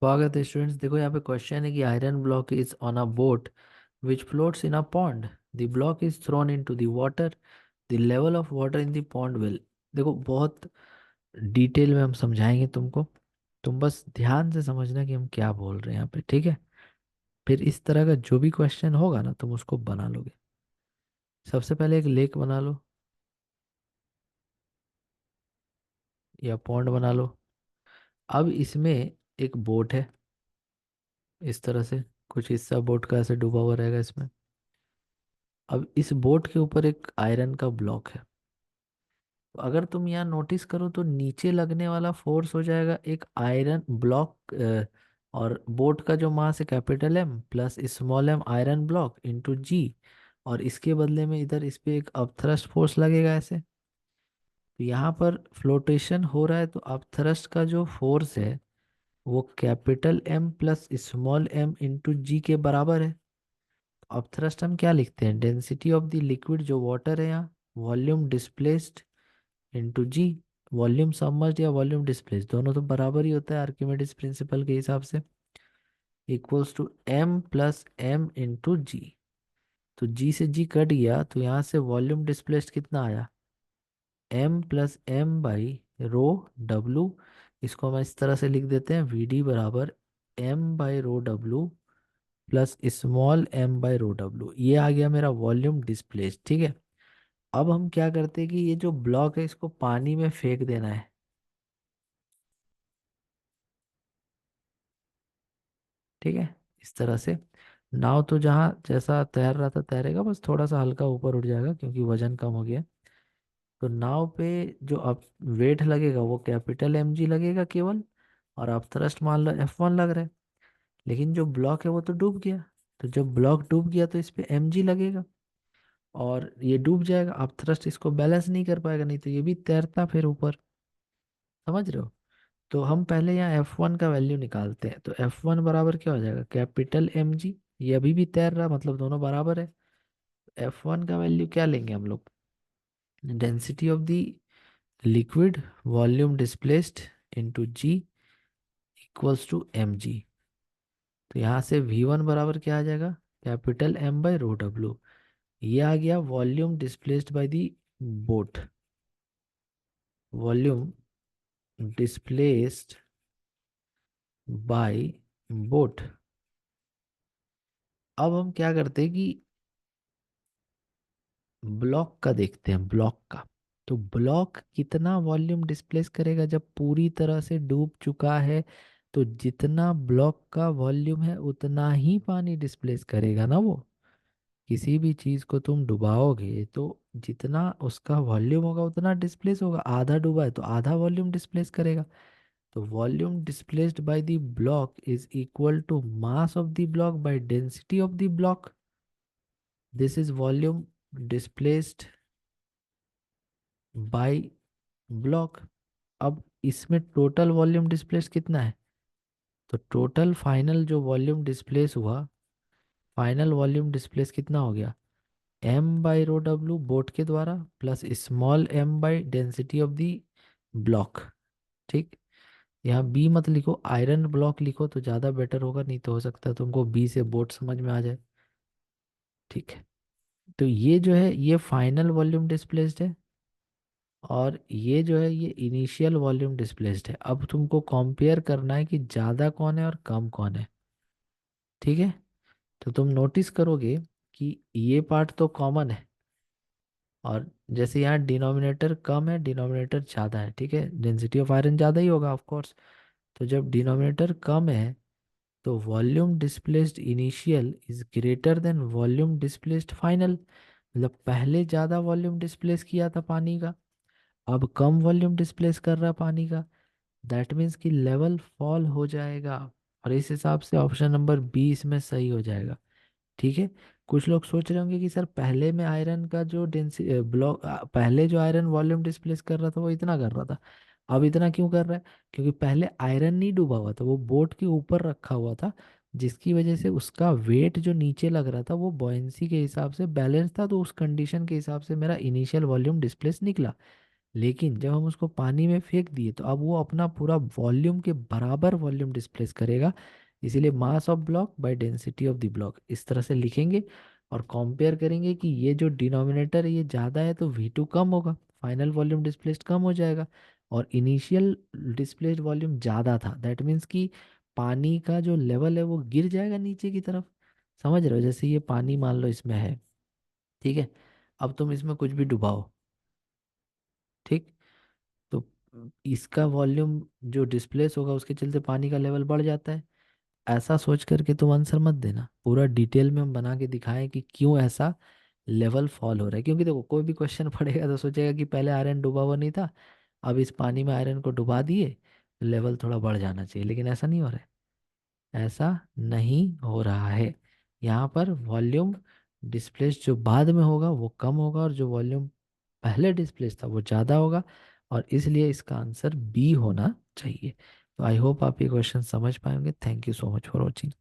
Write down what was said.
स्वागत है स्टूडेंट्स। देखो यहाँ पे क्वेश्चन है कि iron block is on a boat which floats in a pond. The block is throne into the water. The level of water in the pond will. देखो बहुत detail में हम समझाएंगे तुमको। तुम बस ध्यान से समझना कि हम क्या बोल रहे हैं यहाँ पे, ठीक है। फिर इस तरह का जो भी क्वेश्चन होगा ना तुम उसको बना लोगे। सबसे पहले एक लेक बना लो या पॉन्ड बना लो। अब इसमें एक बोट है, इस तरह से कुछ हिस्सा बोट का ऐसे डूबा हुआ रहेगा इसमें। अब इस बोट के ऊपर एक आयरन का ब्लॉक है। तो अगर तुम यहाँ नोटिस करो तो नीचे लगने वाला फोर्स हो जाएगा एक आयरन ब्लॉक, और बोट का जो मास है capital M plus small m iron block into g. और इसके बदले में इधर इस पे एक अपथ्रस्ट फोर्स लगेगा ऐसे। तो यहाँ पर फ्लोटेशन हो रहा है तो अपथ्रस्ट का जो फोर्स है वो capital M plus small m into g के बराबर है। अपथ्रस्ट हम क्या लिखते हैं, डेंसिटी ऑफ द लिक्विड जो वाटर है यहाँ, volume displaced into g. Volume submerged या वॉल्यूम डिस्प्लेस्ड दोनों तो बराबर ही होता है आर्किमिडीज प्रिंसिपल के हिसाब से। Equals to M plus m into g. तो जी से जी कट गया तो यहाँ से वॉल्यूम डिस्प्लेस्ड कितना आया, M plus M by rho W. इसको हम इस तरह से लिख देते हैं, वी डी बराबर M by rho W plus small M by rho W. ये आ गया मेरा वॉल्यूम डिस्प्लेस्ड, ठीक है। अब हम क्या करते हैं कि ये जो ब्लॉक है इसको पानी में फेंक देना है, ठीक है। इस तरह से नाव तो जहाँ जैसा तैर रहा था तैरेगा, बस थोड़ा सा हल्का ऊपर उठ जाएगा क्योंकि वजन कम हो गया। तो नाव पे जो अब वेट लगेगा वो कैपिटल एम जी लगेगा केवल। और अब थ्रस्ट मान लो F1 लग रहा है। लेकिन जो ब्लॉक है वो तो डूब गया। तो जब ब्लॉक डूब गया तो इस पे एम जी लगेगा और ये डूब जाएगा। अब थ्रस्ट इसको बैलेंस नहीं कर पाएगा, नहीं तो ये भी तैरता फिर ऊपर। समझ रहे हो। तो हम पहले यहाँ F1 का वैल्यू निकालते हैं। तो F1 बराबर क्या हो जाएगा, कैपिटल एम जी। ये अभी भी तैर रहा मतलब दोनों बराबर है। F1 का वैल्यू क्या लेंगे हम लोग, density of the liquid volume displaced into G equals to M G. तो यहाँ से V1 बराबर क्या आ जाएगा, capital M by rho W. ये आ गया volume displaced by the boat. Volume displaced by boat. अब हम क्या करते हैं कि ब्लॉक का देखते हैं, ब्लॉक का। तो ब्लॉक कितना वॉल्यूम डिस्प्लेस करेगा जब पूरी तरह से डूब चुका है। तो जितना ब्लॉक का वॉल्यूम है उतना ही पानी डिस्प्लेस करेगा ना वो। किसी भी चीज को तुम डुबाओगे तो जितना उसका वॉल्यूम होगा उतना डिस्प्लेस होगा। आधा डूबा है तो आधा वॉल्यूम डिस्प्लेस करेगा। तो volume displaced by the block is equal to mass of the block by density of the block. This is volume displaced by block. अब इसमें टोटल वॉल्यूम डिस्प्लेस कितना है, तो टोटल फाइनल जो वॉल्यूम डिस्प्लेस हुआ, final volume displace कितना हो गया, M by rho W boat के द्वारा plus small M by density of the block. ठीक। यहाँ बी मत लिखो, आयरन ब्लॉक लिखो तो ज़्यादा बेटर होगा, नहीं तो हो सकता है तुमको बी से बोट समझ में आ जाए। ठीक है। तो ये जो है ये फाइनल वॉल्यूम डिस्प्लेस्ड है और ये जो है ये इनिशियल वॉल्यूम डिस्प्लेस्ड है। अब तुमको कंपेयर करना है कि ज़्यादा कौन है और कम कौन है, ठीक है। तो तुम नोटिस करोगे कि ये पार्ट तो कॉमन है और जैसे यहाँ डिनोमिनेटर कम है डिनोमिनेटर ज़्यादा है, ठीक है। डेंसिटी ऑफ आयरन ज़्यादा ही होगा ऑफ कोर्स। तो जब डिनोमिनेटर कम है तो volume displaced initial is greater than volume displaced final. मतलब पहले ज़्यादा वॉल्यूम डिस्प्लेस किया था पानी का, अब कम वॉल्यूम डिस्प्लेस कर रहा है पानी का। दैट मीन्स कि लेवल फॉल हो जाएगा। और इस हिसाब से ऑप्शन नंबर बी इसमें सही हो जाएगा, ठीक है। कुछ लोग सोच रहे होंगे कि सर पहले में आयरन का जो डेंसी ब्लॉक, पहले जो आयरन वॉल्यूम डिस्प्लेस कर रहा था वो इतना कर रहा था, अब इतना क्यों कर रहा है। क्योंकि पहले आयरन नहीं डूबा हुआ था, वो बोट के ऊपर रखा हुआ था, जिसकी वजह से उसका वेट जो नीचे लग रहा था वो बॉयंसी के हिसाब से बैलेंस था। तो उस कंडीशन के हिसाब से मेरा इनिशियल वॉल्यूम डिस्प्लेस निकला। लेकिन जब हम उसको पानी में फेंक दिए तो अब वो अपना पूरा वॉल्यूम के बराबर वॉल्यूम डिस्प्लेस करेगा। इसीलिए mass of block by density of the block इस तरह से लिखेंगे। और कंपेयर करेंगे कि ये जो डिनोमिनेटर है ये ज़्यादा है तो V2 कम होगा, फाइनल वॉल्यूम डिस्प्लेस्ड कम हो जाएगा। और इनिशियल डिस्प्लेस्ड वॉल्यूम ज़्यादा था, दैट मीन्स कि पानी का जो लेवल है वो गिर जाएगा नीचे की तरफ। समझ रहे हो? जैसे ये पानी मान लो इसमें है, ठीक है। अब तुम इसमें कुछ भी डुबाओ, ठीक। तो इसका वॉल्यूम जो डिस्प्लेस होगा उसके चलते पानी का लेवल बढ़ जाता है। ऐसा सोच करके तुम आंसर मत देना, पूरा डिटेल में हम बना के दिखाएं कि क्यों ऐसा लेवल फॉल हो रहा है। क्योंकि देखो कोई भी क्वेश्चन पढ़ेगा तो सोचेगा कि पहले आयरन डूबा हुआ नहीं था, अब इस पानी में आयरन को डुबा दिए, लेवल थोड़ा बढ़ जाना चाहिए, लेकिन ऐसा नहीं हो रहा है। ऐसा नहीं हो रहा है। यहाँ पर वॉल्यूम डिस्प्लेस जो बाद में होगा वो कम होगा, और जो वॉल्यूम पहले डिस्प्लेस था वो ज़्यादा होगा। और इसलिए इसका आंसर बी होना चाहिए। तो आई होप आप ये क्वेश्चन समझ पाएंगे। Thank you so much for watching.